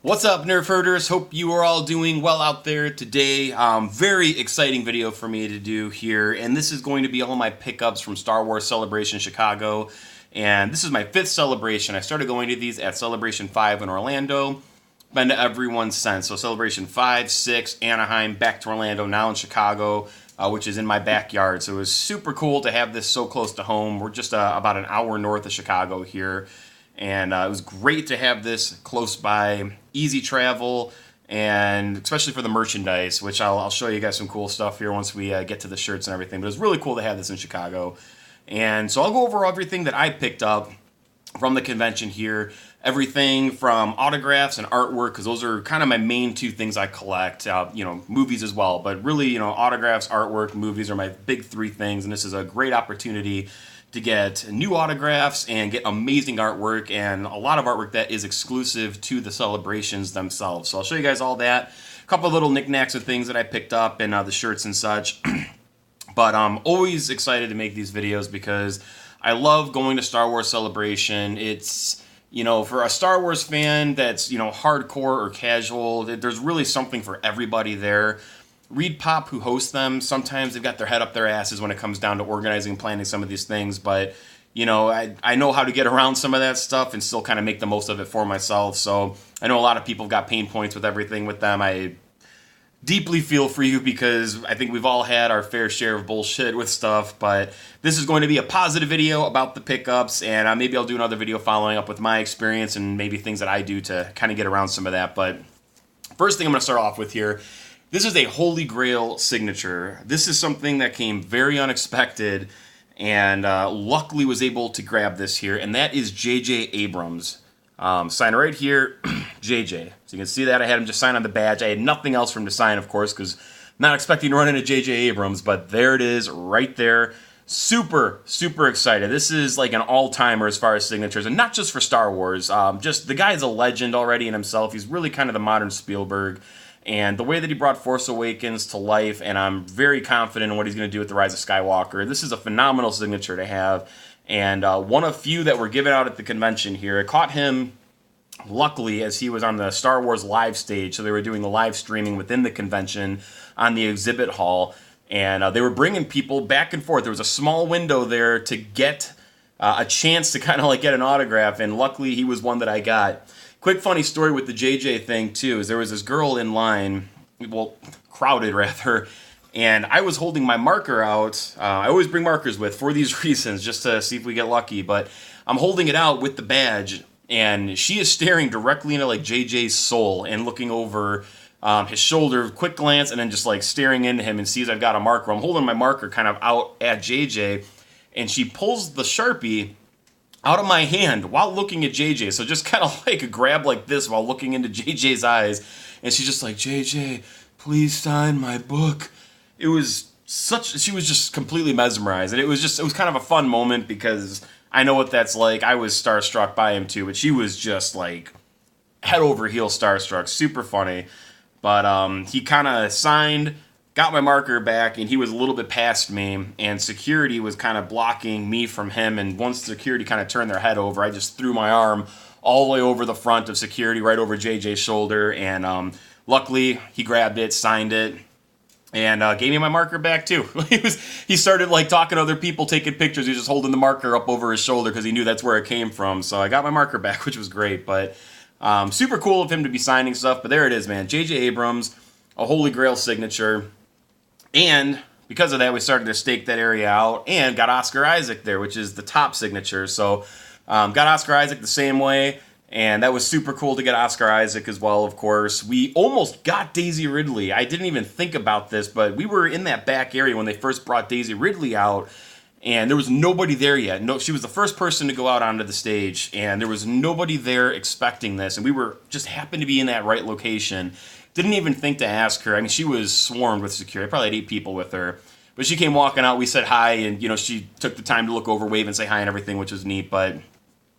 What's up, Nerf Herders? Hope you are all doing well out there today. Very exciting video for me to do here, and this is going to be all my pickups from Star Wars Celebration Chicago. And this is my 5th celebration. I started going to these at Celebration 5 in Orlando. Been to every one since. So Celebration 5, 6, Anaheim, back to Orlando, now in Chicago, which is in my backyard. So it was super cool to have this so close to home. We're just about an hour north of Chicago here. And it was great to have this close by, easy travel, and especially for the merchandise, which I'll show you guys some cool stuff here once we get to the shirts and everything. But it was really cool to have this in Chicago. And so I'll go over everything that I picked up from the convention here. Everything from autographs and artwork, because those are kind of my main two things I collect. Movies as well, but really, autographs, artwork, movies are my big 3 things. And this is a great opportunity to get new autographs and get amazing artwork, and a lot of artwork that is exclusive to the celebrations themselves. So I'll show you guys all that. A couple of little knickknacks of things that I picked up, and the shirts and such. But I'm always excited to make these videos because I love going to Star Wars Celebration. It's, for a Star Wars fan that's, hardcore or casual, there's really something for everybody there. Reed Pop, who hosts them, sometimes they've got their head up their asses when it comes down to organizing and planning some of these things, but I know how to get around some of that stuff and still kind of make the most of it for myself. So I know a lot of people have got pain points with everything with them. I deeply feel for you because I think we've all had our fair share of bullshit with stuff, but this is going to be a positive video about the pickups, and maybe I'll do another video following up with my experience and maybe things that I do to kind of get around some of that. But first thing I'm going to start off with here, this is a Holy Grail signature. This is something that came very unexpected, and luckily was able to grab this here, and that is JJ Abrams. Sign right here, JJ. So you can see that I had him just sign on the badge. I had nothing else for him to sign, of course, because I'm not expecting to run into JJ Abrams, but there it is right there. Super, super excited. This is like an all-timer as far as signatures, and not just for Star Wars. Just the guy's a legend already in himself. He's really kind of the modern Spielberg. And the way that he brought Force Awakens to life, and I'm very confident in what he's going to do with The Rise of Skywalker. This is a phenomenal signature to have, and one of few that were given out at the convention here. It caught him, luckily, as he was on the Star Wars live stage, so they were doing the live streaming within the convention on the exhibit hall, and they were bringing people back and forth. There was a small window there to get a chance to kind of like get an autograph, and luckily he was one that I got. Quick funny story with the JJ thing, too, is there was this girl in line, crowded rather, and I was holding my marker out. I always bring markers with for these reasons, just to see if we get lucky, but I'm holding it out with the badge, and she is staring directly into like JJ's soul and looking over his shoulder, quick glance, and then just like staring into him and sees I've got a marker. I'm holding my marker kind of out at JJ, and she pulls the Sharpie out of my hand while looking at JJ. So just kind of like a grab like this while looking into JJ's eyes. And she's just like, JJ, please sign my book. She was just completely mesmerized. And it was kind of a fun moment because I know what that's like. I was starstruck by him too, but she was just like head over heels starstruck. Super funny. But he kind of signed, got my marker back, and he was a little bit past me, and security was kind of blocking me from him, and once security kind of turned their head over, I just threw my arm all the way over the front of security, right over JJ's shoulder, and luckily, he grabbed it, signed it, and gave me my marker back, too. He started, like, talking to other people, taking pictures. He was just holding the marker up over his shoulder because he knew that's where it came from, so I got my marker back, which was great, but super cool of him to be signing stuff, but there it is, man. JJ Abrams, a Holy Grail signature. And because of that, we started to stake that area out and got Oscar Isaac there, which is the top signature. So got Oscar Isaac the same way, and that was super cool to get Oscar Isaac as well, of course. We almost got Daisy Ridley. I didn't even think about this, but we were in that back area when they first brought Daisy Ridley out, and there was nobody there yet. No, she was the first person to go out onto the stage, and there was nobody there expecting this, and we were just happened to be in that right location. Didn't even think to ask her. I mean, she was swarmed with security. I probably had 8 people with her. But she came walking out. We said hi, and, she took the time to look over, wave, and say hi and everything, which was neat. But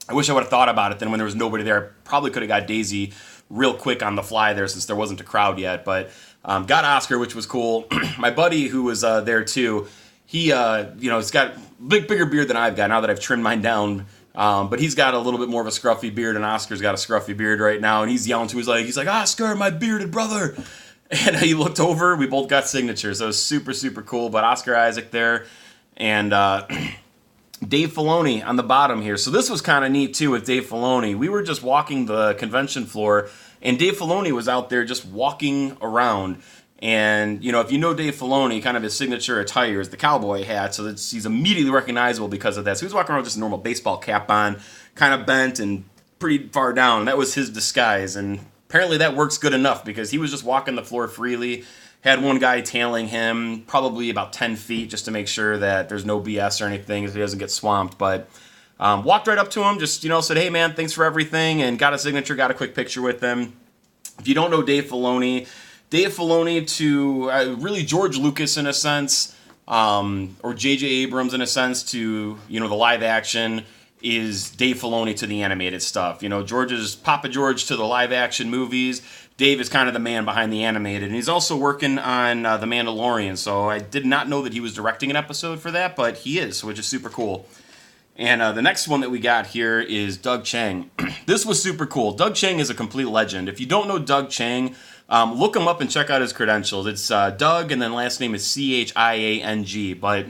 I wish I would have thought about it then when there was nobody there. I probably could have got Daisy real quick on the fly there since there wasn't a crowd yet. But got Oscar, which was cool. My buddy who was there, too, he, he's got bigger beard than I've got now that I've trimmed mine down But he's got a little bit more of a scruffy beard, and Oscar's got a scruffy beard right now, and he's yelling to he's like, Oscar, my bearded brother. And he looked over, we both got signatures. So it was super, super cool. But Oscar Isaac there, and Dave Filoni on the bottom here. So this was kind of neat too with Dave Filoni. We were just walking the convention floor, and Dave Filoni was out there just walking around. And, you know, if you know Dave Filoni, kind of his signature attire is the cowboy hat, so he's immediately recognizable because of that. So he was walking around with just a normal baseball cap on, kind of bent and pretty far down. That was his disguise, and apparently that works good enough because he was just walking the floor freely, had one guy tailing him probably about 10 feet just to make sure that there's no BS or anything so he doesn't get swamped. But walked right up to him, just, you know, said, hey, man, thanks for everything, and got a signature, got a quick picture with him. If you don't know Dave Filoni to really George Lucas in a sense, or JJ Abrams in a sense to, you know, the live action, is Dave Filoni to the animated stuff. You know, George is Papa George to the live action movies. Dave is kind of the man behind the animated, and he's also working on The Mandalorian. So I did not know that he was directing an episode for that, but he is, which is super cool. And the next one that we got here is Doug Chang. This was super cool. Doug Chang is a complete legend. If you don't know Doug Chang, look him up and check out his credentials. It's Doug, and then last name is Chiang. But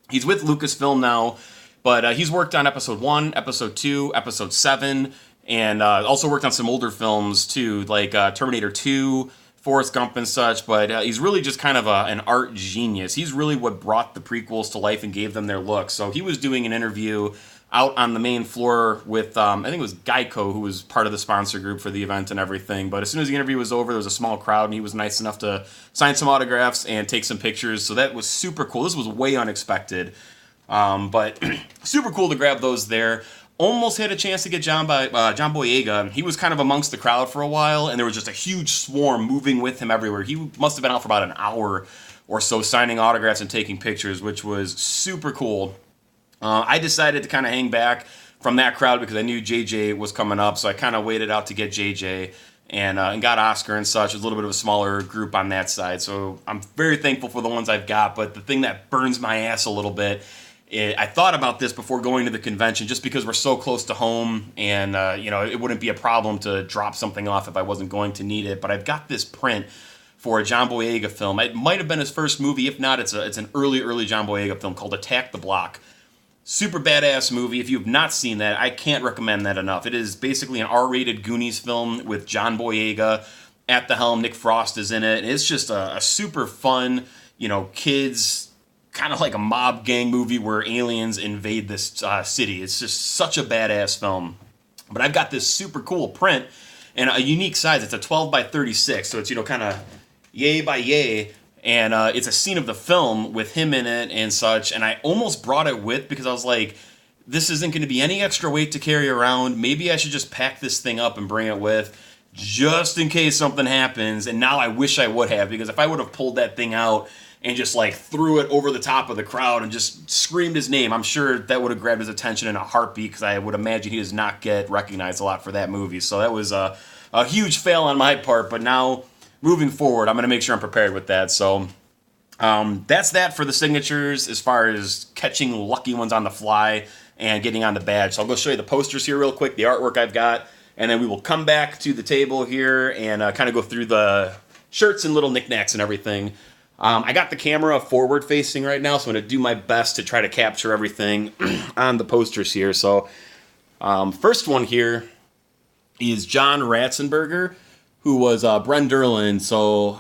he's with Lucasfilm now. But he's worked on Episode 1, Episode 2, Episode 7, and also worked on some older films too, like Terminator 2, Forrest Gump and such. But he's really just kind of an art genius. He's really what brought the prequels to life and gave them their look. So he was doing an interview out on the main floor with, I think it was Geico, who was part of the sponsor group for the event and everything. But as soon as the interview was over, there was a small crowd, and he was nice enough to sign some autographs and take some pictures. So that was super cool. This was way unexpected. But super cool to grab those there. Almost had a chance to get John Boyega. He was kind of amongst the crowd for a while, and there was just a huge swarm moving with him everywhere. He must have been out for about an hour or so signing autographs and taking pictures, which was super cool. I decided to kind of hang back from that crowd because I knew JJ was coming up, so I kind of waited out to get JJ and got Oscar and such. It was a little bit of a smaller group on that side, so I'm very thankful for the ones I've got. But the thing that burns my ass a little bit, I thought about this before going to the convention just because we're so close to home, and it wouldn't be a problem to drop something off if I wasn't going to need it. But I've got this print for a John Boyega film. It might have been his first movie. If not, it's an early John Boyega film called Attack the Block. Super badass movie. If you've not seen that, I can't recommend that enough. It is basically an R-rated Goonies film with John Boyega at the helm. Nick Frost is in it. It's just a super fun, kids, kind of like a mob gang movie where aliens invade this city. It's just such a badass film. But I've got this super cool print and a unique size. It's a 12 by 36, so it's, kind of yay by yay. And it's a scene of the film with him in it and such. And I almost brought it with because I was like, this isn't going to be any extra weight to carry around. Maybe I should just pack this thing up and bring it with just in case something happens. And now I wish I would have, because if I would have pulled that thing out and just like threw it over the top of the crowd and just screamed his name, I'm sure that would have grabbed his attention in a heartbeat, because I would imagine he does not get recognized a lot for that movie. So that was a huge fail on my part. But now, moving forward, I'm going to make sure I'm prepared with that. So that's that for the signatures as far as catching lucky ones on the fly and getting on the badge. So I'll go show you the posters here real quick, the artwork I've got, and then we will come back to the table here and kind of go through the shirts and little knickknacks and everything. I got the camera forward facing right now, so I'm going to do my best to try to capture everything on the posters here. So first one here is John Ratzenberger, who was Bren Derlin, so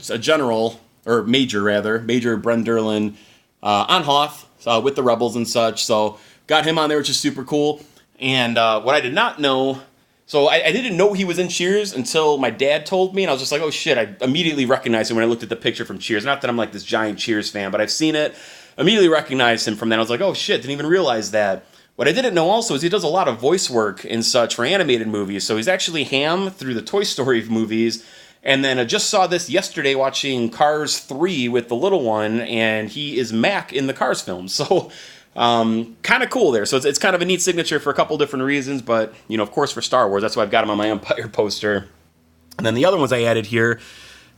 a general, or Major Bren Derlin on Hoth with the Rebels and such. So got him on there, which is super cool. And what I did not know, so I didn't know he was in Cheers until my dad told me, and I was just like, oh shit, I immediately recognized him when I looked at the picture from Cheers. Not that I'm like this giant Cheers fan, but I've seen it, immediately recognized him from that. I was like, oh shit, didn't even realize that. What I didn't know also is he does a lot of voice work and such for animated movies. So he's actually Ham through the Toy Story movies. And then I just saw this yesterday watching Cars 3 with the little one, and he is Mac in the Cars films. So kind of cool there. So it's kind of a neat signature for a couple different reasons. But, of course, for Star Wars, that's why I've got him on my Empire poster. And then the other ones I added here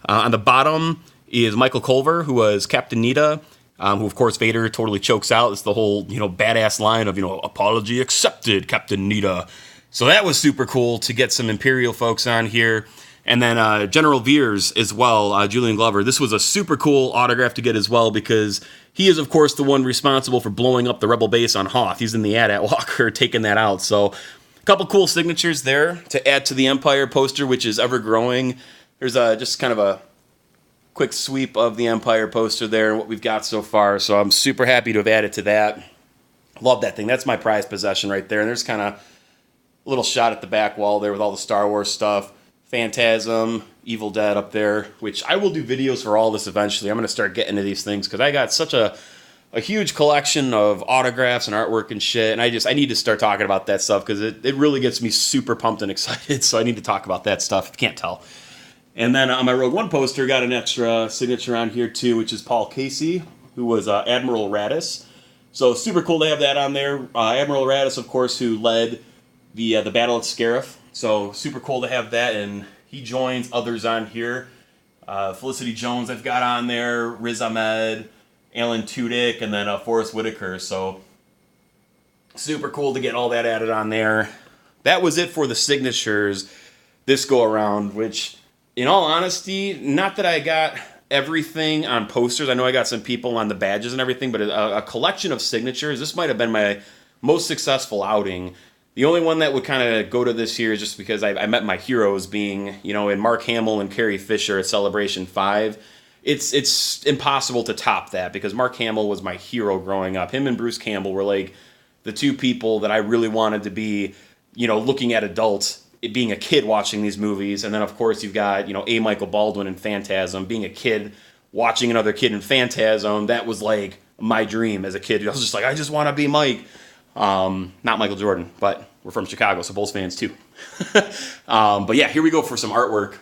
on the bottom is Michael Culver, who was Captain Nita who of course Vader totally chokes out. It's the whole, badass line of, apology accepted, Captain Nita. So that was super cool to get some Imperial folks on here. And then General Veers as well, Julian Glover. This was a super cool autograph to get as well because he is, of course, the one responsible for blowing up the Rebel base on Hoth. He's in the AT-AT Walker taking that out. So a couple cool signatures there to add to the Empire poster, which is ever growing. There's just kind of a quick sweep of the Empire poster there and what we've got so far. So I'm super happy to have added to that. Love that thing. That's my prized possession right there. And there's kind of a little shot at the back wall there with all the Star Wars stuff. Phantasm, Evil Dead up there, which I will do videos for all this eventually. I'm going to start getting into these things because I got such a huge collection of autographs and artwork and shit, and I need to start talking about that stuff because it really gets me super pumped and excited, so I need to talk about that stuff if you can't tell. And then on my Rogue One poster, got an extra signature on here too, which is Paul Casey, who was Admiral Raddus. So super cool to have that on there. Admiral Raddus, of course, who led the battle at Scarif. So super cool to have that, and he joins others on here. Felicity Jones I've got on there, Riz Ahmed, Alan Tudyk, and then Forrest Whitaker. So super cool to get all that added on there. That was it for the signatures this go around, which, in all honesty, not that I got everything on posters. I know I got some people on the badges and everything, but a collection of signatures. This might have been my most successful outing. The only one that would kind of go to this year is just because I met my heroes being, in Mark Hamill and Carrie Fisher at Celebration 5. It's impossible to top that because Mark Hamill was my hero growing up. Him and Bruce Campbell were like the two people that I really wanted to be, looking at adults, being a kid watching these movies. And then, of course, you've got, A. Michael Baldwin in Phantasm. Being a kid watching another kid in Phantasm, that was like my dream as a kid. I was just like, I just want to be Mike. Not Michael Jordan, but we're from Chicago, so Bulls fans too. But yeah, here we go for some artwork.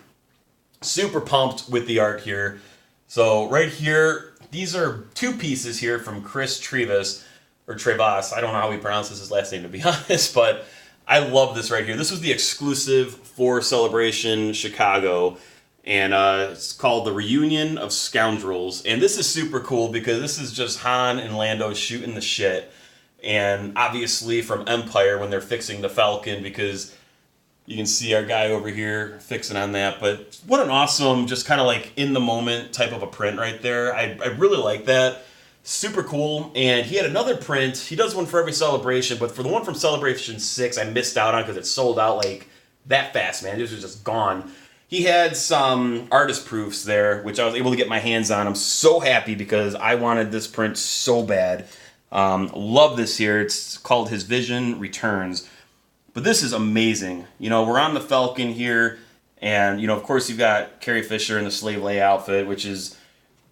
Super pumped with the art here. So right here, these are two pieces here from Chris Trevas, or Trevas. I don't know how he pronounces his last name, to be honest, but I love this right here. This was the exclusive for Celebration Chicago, and it's called The Reunion of Scoundrels. And this is super cool because this is just Han and Lando shooting the shit. And obviously from Empire when they're fixing the Falcon, because you can see our guy over here fixing on that. But what an awesome, just kind of like in the moment type of a print right there. I really like that. Super cool. And he had another print. He does one for every celebration, but for the one from Celebration 6, I missed out on because it sold out like that fast, man. This was just gone. He had some artist proofs there, which I was able to get my hands on. I'm so happy because I wanted this print so bad. Love this here. It's called His Vision Returns. But this is amazing. We're on the Falcon here, and, of course you've got Carrie Fisher in the Slave Leia outfit, which is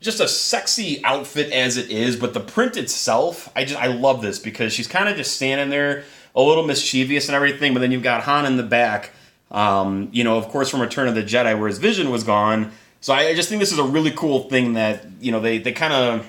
just a sexy outfit as it is, but the print itself, I love this because she's kind of just standing there, a little mischievous and everything, but then you've got Han in the back, of course from Return of the Jedi where his vision was gone. So I just think this is a really cool thing that, they kind of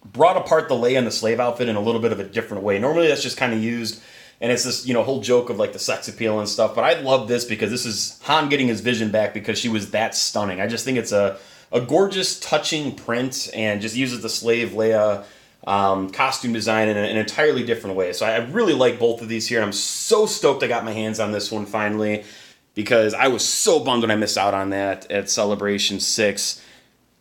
brought apart the Leia and the slave outfit in a little bit of a different way. Normally that's just kind of used, and it's this, whole joke of like the sex appeal and stuff, but I love this because this is Han getting his vision back because she was that stunning. I just think it's a gorgeous, touching print and just uses the slave Leia costume design in an entirely different way. So I really like both of these here, and I'm so stoked I got my hands on this one finally because I was so bummed when I missed out on that at Celebration 6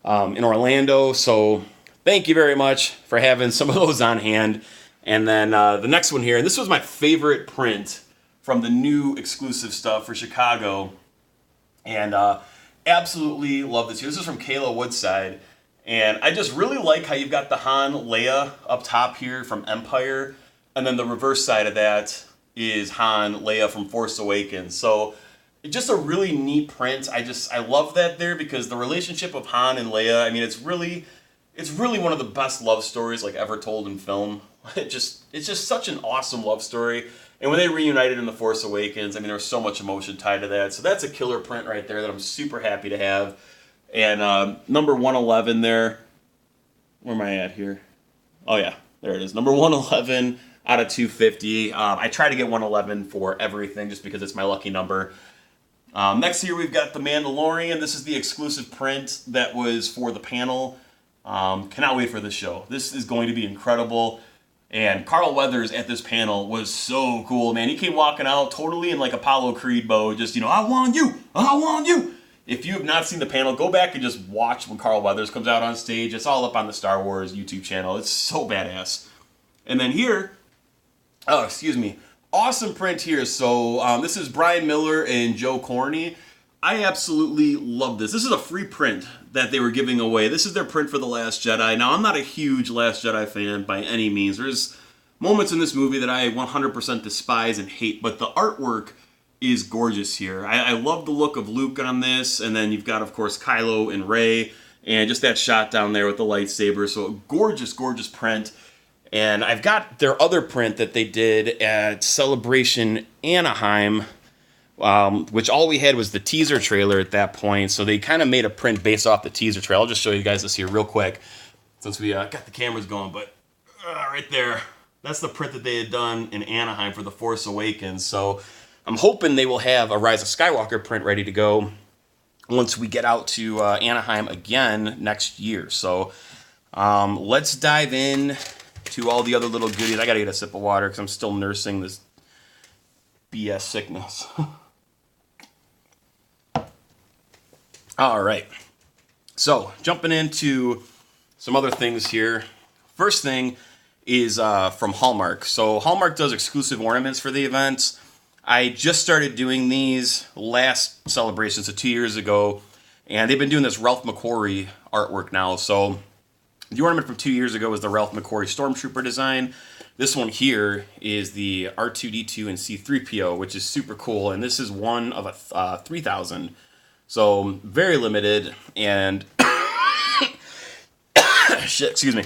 in Orlando. So thank you very much for having some of those on hand. And then the next one here, and this was my favorite print from the new exclusive stuff for Chicago. And absolutely love this here. This is from Kayla Woodside. And I just really like how you've got the Han Leia up top here from Empire. And then the reverse side of that is Han Leia from Force Awakens. So just a really neat print. I love that there because the relationship of Han and Leia, I mean, it's really one of the best love stories like ever told in film. It's just such an awesome love story. And when they reunited in The Force Awakens, I mean, there was so much emotion tied to that. So that's a killer print right there that I'm super happy to have. And number 111 there. Where am I at here? Oh, yeah. There it is. Number 111 out of 250. I try to get 111 for everything just because it's my lucky number. Next here we've got The Mandalorian. This is the exclusive print that was for the panel Cannot wait for this show. This is going to be incredible. And Carl Weathers at this panel was so cool, man. He came walking out totally in like Apollo Creed mode, just, I want you, I want you. If you have not seen the panel, go back and just watch when Carl Weathers comes out on stage. It's all up on the Star Wars YouTube channel. It's so badass. And then here, awesome print here. So this is Brian Miller and Joe Corney. I absolutely love this. This is a free print that they were giving away. This is their print for The Last Jedi. Now, I'm not a huge Last Jedi fan by any means. There's moments in this movie that I 100% despise and hate, but the artwork is gorgeous here. I love the look of Luke on this, and then you've got, of course, Kylo and Rey, and just that shot down there with the lightsaber. So a gorgeous, gorgeous print. And I've got their other print that they did at Celebration Anaheim, which all we had was the teaser trailer at that point. So they kind of made a print based off the teaser trailer. I'll just show you guys this here real quick since we got the cameras going. But right there, that's the print that they had done in Anaheim for The Force Awakens. So I'm hoping they will have a Rise of Skywalker print ready to go once we get out to Anaheim again next year. So let's dive in to all the other little goodies. I got to get a sip of water because I'm still nursing this BS sickness. All right, so jumping into some other things here. First thing is from Hallmark. So Hallmark does exclusive ornaments for the events. I just started doing these last celebration, so 2 years ago, and they've been doing this Ralph McQuarrie artwork now. So the ornament from 2 years ago was the Ralph McQuarrie Stormtrooper design. This one here is the R2-D2 and C-3PO, which is super cool, and this is one of a 3,000. So very limited, and shit, excuse me.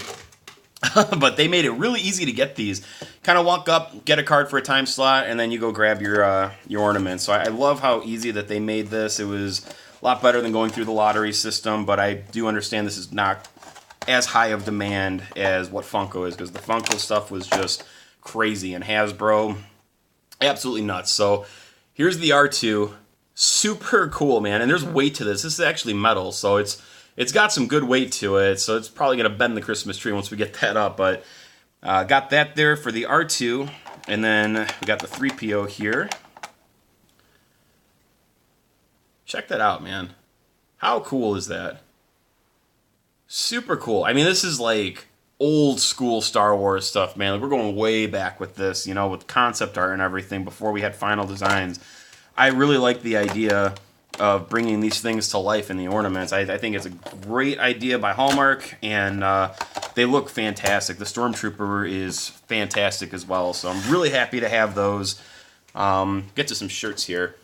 But they made it really easy to get these. Kind of walk up, get a card for a time slot, and then you go grab your ornament. So I love how easy that they made this. It was a lot better than going through the lottery system, but I do understand this is not as high of demand as what Funko is, because the Funko stuff was just crazy, and Hasbro, absolutely nuts. So here's the R2. Super cool, man, and there's weight to this. This is actually metal, so it's got some good weight to it, so it's probably going to bend the Christmas tree once we get that up, but got that there for the R2, and then we got the 3PO here. Check that out, man. How cool is that? Super cool. I mean, this is like old school Star Wars stuff, man. Like, we're going way back with this, with concept art and everything before we had final designs. I really like the idea of bringing these things to life in the ornaments. I think it's a great idea by Hallmark, and they look fantastic. The Stormtrooper is fantastic as well, so I'm really happy to have those. Get to some shirts here.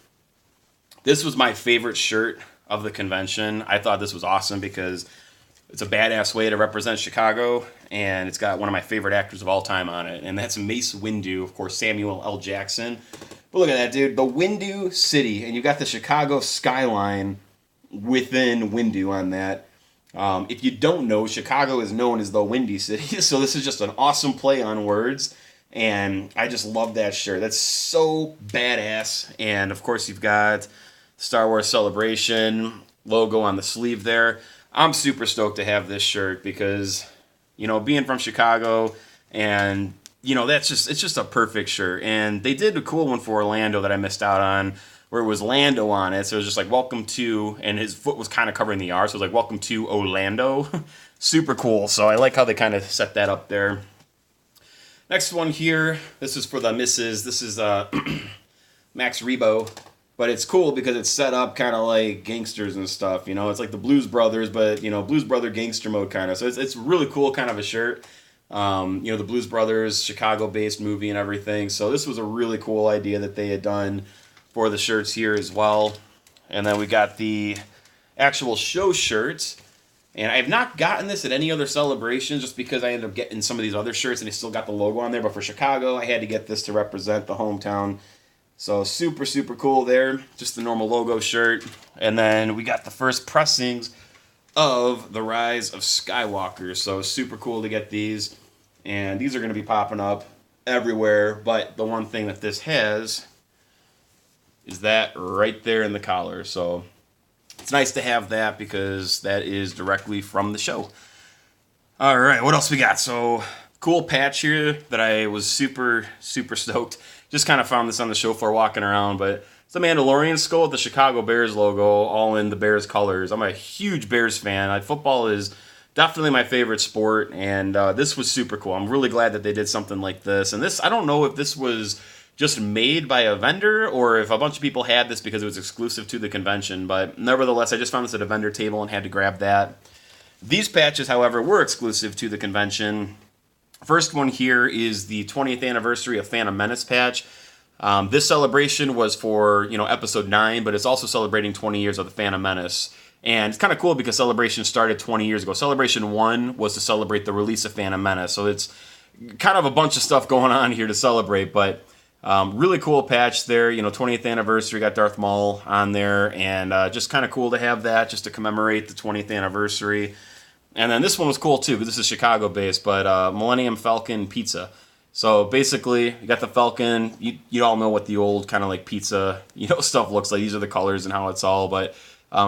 This was my favorite shirt of the convention. I thought this was awesome because it's a badass way to represent Chicago, and it's got one of my favorite actors of all time on it, and that's Mace Windu, of course, Samuel L. Jackson. But look at that, dude. The Windu City, and you got the Chicago skyline within Windu on that. If you don't know, Chicago is known as the Windy City, so this is just an awesome play on words, and I just love that shirt. That's so badass, and of course you've got Star Wars Celebration logo on the sleeve there. I'm super stoked to have this shirt because, being from Chicago and it's just a perfect shirt. And they did a cool one for Orlando that I missed out on, where it was Lando on it. So it was just like, welcome to, and his foot was kind of covering the R, so it was like, welcome to Orlando. Super cool. So I like how they kind of set that up there. Next one here, this is for the missus. This is Max Rebo. But it's cool because it's set up kind of like gangsters and stuff. It's like the Blues Brothers, but, Blues Brother gangster mode kind of. So it's really cool kind of a shirt. The Blues Brothers, Chicago-based movie and everything. So this was a really cool idea that they had done for the shirts here as well. And then we got the actual show shirts. And I have not gotten this at any other celebration just because I ended up getting some of these other shirts and they still got the logo on there. But for Chicago, I had to get this to represent the hometown. So super, super cool there. Just the normal logo shirt. And then we got the first pressings of The Rise of Skywalker. So super cool to get these. And these are going to be popping up everywhere. But the one thing that this has is that right there in the collar. So it's nice to have that because that is directly from the show. All right, what else we got? So, cool patch here that I was super stoked. Just kind of found this on the show floor walking around, but it's the Mandalorian skull with the Chicago Bears logo, all in the Bears colors. I'm a huge Bears fan. Football is definitely my favorite sport, and this was super cool. I'm really glad that they did something like this. And this, I don't know if this was just made by a vendor or if a bunch of people had this because it was exclusive to the convention, but nevertheless, I just found this at a vendor table and had to grab that. These patches, however, were exclusive to the convention. First one here is the 20th anniversary of Phantom Menace patch. This celebration was for, episode 9, but it's also celebrating 20 years of the Phantom Menace. And it's kind of cool because Celebration started 20 years ago. Celebration 1 was to celebrate the release of Phantom Menace. So it's kind of a bunch of stuff going on here to celebrate, but really cool patch there. 20th anniversary, got Darth Maul on there, and just kind of cool to have that just to commemorate the 20th anniversary. And then this one was cool too, because this is Chicago-based, but Millennium Falcon Pizza. So basically, you got the Falcon. You all know what the old kind of like pizza, stuff looks like. These are the colors and how it's all, but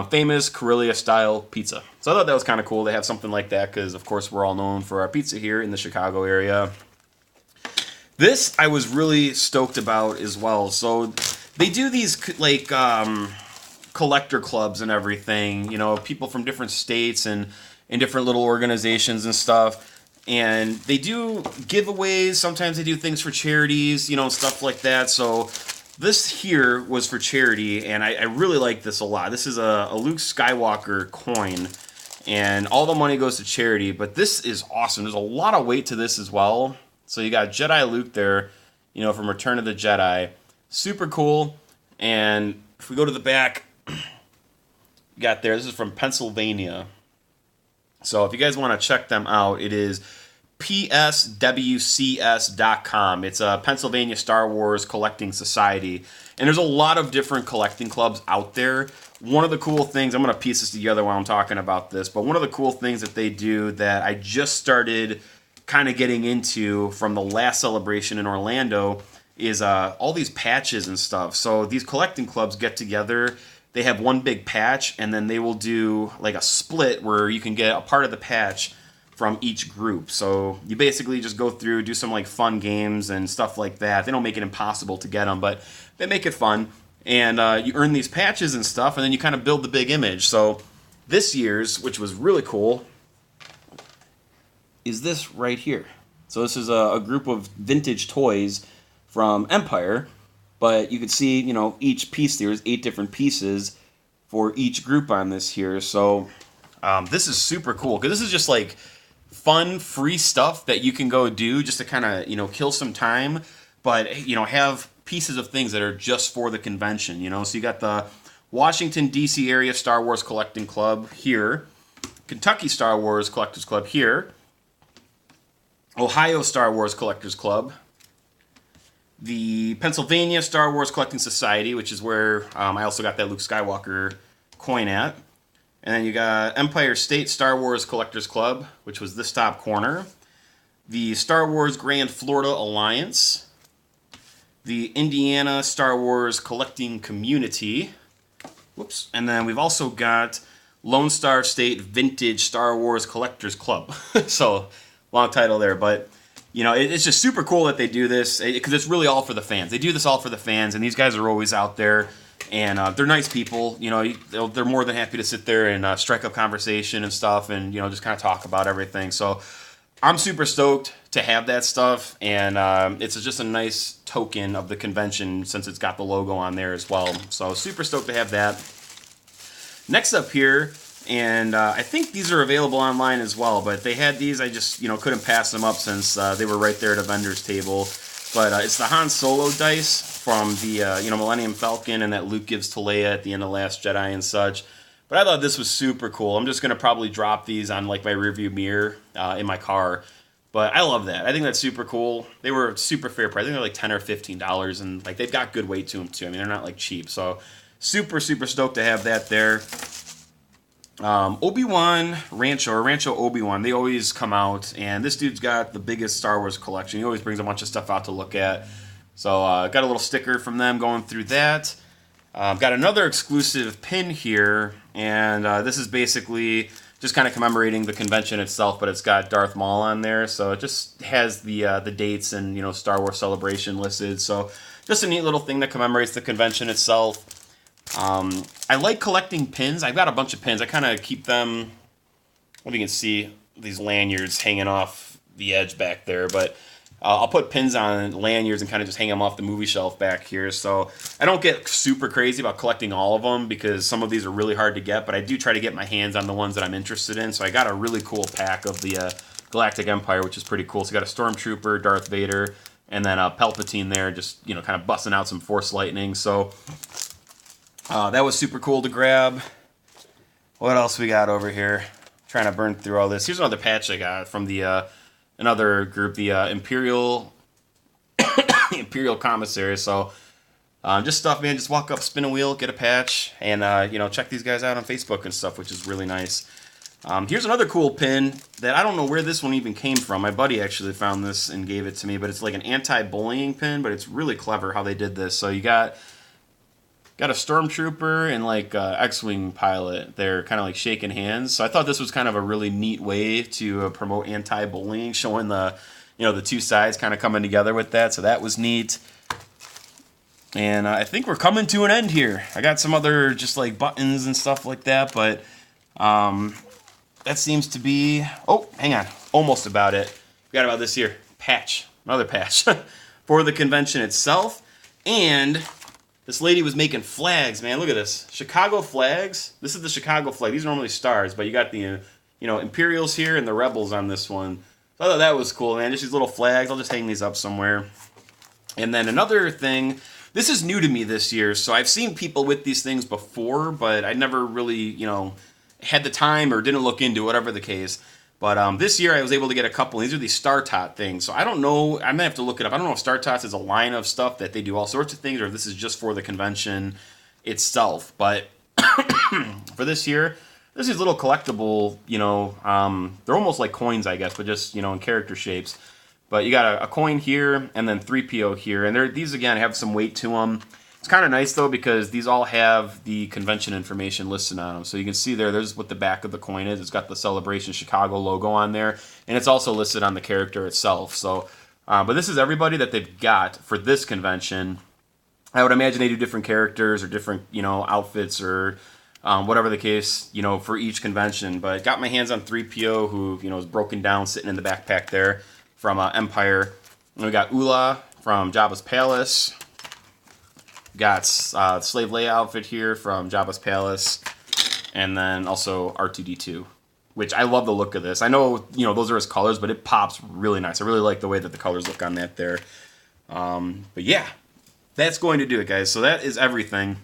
famous Corellia-style pizza. So I thought that was kind of cool to have something like that, because of course we're all known for our pizza here in the Chicago area. This I was really stoked about as well. So they do these like collector clubs and everything. People from different states and in different little organizations and stuff. And they do giveaways. Sometimes they do things for charities, and stuff like that. So this here was for charity, and I really like this a lot. This is a Luke Skywalker coin, and all the money goes to charity. But this is awesome. There's a lot of weight to this as well. So you got Jedi Luke there, from Return of the Jedi. Super cool. And if we go to the back, you got there. This is from Pennsylvania. So if you guys want to check them out, it is pswcs.com. It's a Pennsylvania Star Wars Collecting Society. And there's a lot of different collecting clubs out there. One of the cool things, I'm going to piece this together while I'm talking about this, but one of the cool things that they do that I just started kind of getting into from the last celebration in Orlando is all these patches and stuff. So these collecting clubs get together. They have one big patch, and then they will do like a split where you can get a part of the patch from each group. So you basically just go through, do some like fun games and stuff like that. They don't make it impossible to get them, but they make it fun. And you earn these patches and stuff, and then you kind of build the big image. So this year's, which was really cool, is this right here. So this is a group of vintage toys from Empire. But you can see, each piece, there's 8 different pieces for each group on this here. So this is super cool, because this is just like fun, free stuff that you can go do just to kind of, kill some time. But, have pieces of things that are just for the convention, So you got the Washington, D.C. area Star Wars Collecting Club here. Kentucky Star Wars Collectors Club here. Ohio Star Wars Collectors Club. The Pennsylvania Star Wars Collecting Society, which is where I also got that Luke Skywalker coin at. And then you got Empire State Star Wars Collectors Club, which was this top corner. The Star Wars Grand Florida Alliance. The Indiana Star Wars Collecting Community. Whoops. And then we've also got Lone Star State Vintage Star Wars Collectors Club. So, long title there, but it's just super cool that they do this, because it's really all for the fans. They do this all for the fans, and these guys are always out there, and they're nice people. They're more than happy to sit there and strike up conversation and stuff, and just kind of talk about everything. So I'm super stoked to have that stuff, and it's just a nice token of the convention since it's got the logo on there as well. So super stoked to have that. Next up here, and I think these are available online as well, but they had these. I just, couldn't pass them up since they were right there at a vendor's table. But it's the Han Solo dice from the, Millennium Falcon and that Luke gives to Leia at the end of Last Jedi and such. But I thought this was super cool. I'm just going to probably drop these on, like, my rearview mirror in my car. But I love that. I think that's super cool. They were super fair price. I think they're like $10 or $15, and, like, they've got good weight to them, too. I mean, they're not, like, cheap. So super stoked to have that there. Obi-Wan Rancho Obi-Wan, they always come out, and this dude's got the biggest Star Wars collection. He always brings a bunch of stuff out to look at. So got a little sticker from them going through that. Got another exclusive pin here, and this is basically just kind of commemorating the convention itself, but it's got Darth Maul on there, so it just has the dates and, you know, Star Wars Celebration listed. So just a neat little thing that commemorates the convention itself. I like collecting pins. I've got a bunch of pins. I kind of keep them. If you can see these lanyards hanging off the edge back there, but I'll put pins on lanyards and kind of just hang them off the movie shelf back here. So I don't get super crazy about collecting all of them because some of these are really hard to get, but I do try to get my hands on the ones that I'm interested in. So I got a really cool pack of the Galactic Empire, which is pretty cool. So you got a Stormtrooper, Darth Vader, and then Palpatine there, just, you know, kind of busting out some Force lightning. So that was super cool to grab. What else we got over here? Trying to burn through all this. Here's another patch I got from the another group, the Imperial Imperial Commissary. So just stuff, man. Just walk up, spin a wheel, get a patch, and you know, check these guys out on Facebook and stuff, which is really nice. Here's another cool pin that I don't know where this one even came from. My buddy actually found this and gave it to me, but it's like an anti-bullying pin, but it's really clever how they did this. So you got a Stormtrooper and like X-Wing pilot. They're kind of like shaking hands. So I thought this was kind of a really neat way to promote anti-bullying, showing the, you know, the two sides kind of coming together with that. So that was neat. And I think we're coming to an end here. I got some other just like buttons and stuff like that, but that seems to be, oh, hang on, almost about it. Forgot about this here, patch, another patch for the convention itself. And this lady was making flags, man. Look at this. Chicago flags. This is the Chicago flag. These are normally stars, but you got the, you know, Imperials here and the Rebels on this one. So I thought that was cool, man. Just these little flags. I'll just hang these up somewhere. And then another thing, this is new to me this year, so I've seen people with these things before, but I never really, you know, had the time or didn't look into it, whatever the case. But this year I was able to get a couple. These are these Star Tot things. So I don't know. I might have to look it up. I don't know if Star Tots is a line of stuff that they do all sorts of things, or if this is just for the convention itself. But for this year, there's these little collectible, you know, they're almost like coins, I guess, but just, you know, in character shapes. But you got a coin here and then 3PO here. And these, again, have some weight to them. It's kind of nice, though, because these all have the convention information listed on them. So you can see there's what the back of the coin is. It's got the Celebration Chicago logo on there. And it's also listed on the character itself. So, but this is everybody that they've got for this convention. I would imagine they do different characters or different, you know, outfits or whatever the case, you know, for each convention. But got my hands on 3PO, who, you know, is broken down, sitting in the backpack there from Empire. And we got Ula from Jabba's Palace. Got Slave Leia outfit here from Jabba's Palace, and then also R2-D2, which I love the look of this. I know, you know, those are his colors, but it pops really nice. I really like the way that the colors look on that there. But yeah, that's going to do it, guys. So that is everything.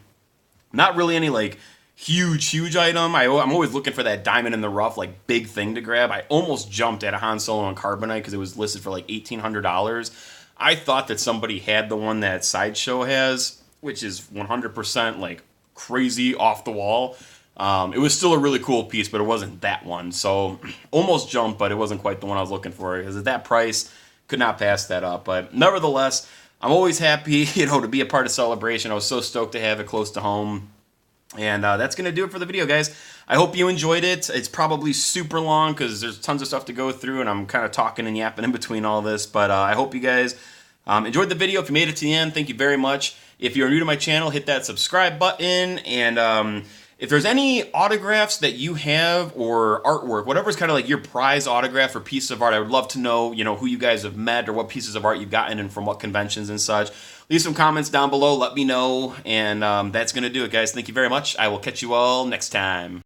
Not really any like huge item. I'm always looking for that diamond in the rough, like big thing to grab. I almost jumped at a Han Solo and Carbonite because it was listed for like $1,800. I thought that somebody had the one that Sideshow has, which is 100% like crazy off the wall. It was still a really cool piece, but it wasn't that one. So almost jumped, but it wasn't quite the one I was looking for, because at that price, could not pass that up. But nevertheless, I'm always happy, you know, to be a part of Celebration. I was so stoked to have it close to home. And that's going to do it for the video, guys. I hope you enjoyed it. It's probably super long because there's tons of stuff to go through, and I'm kind of talking and yapping in between all this. But I hope you guys enjoyed the video. If you made it to the end, thank you very much. If you're new to my channel, hit that subscribe button. And if there's any autographs that you have or artwork, whatever's kind of like your prize autograph or piece of art, I would love to know, you know, who you guys have met or what pieces of art you've gotten and from what conventions and such. Leave some comments down below. Let me know. And that's going to do it, guys. Thank you very much. I will catch you all next time.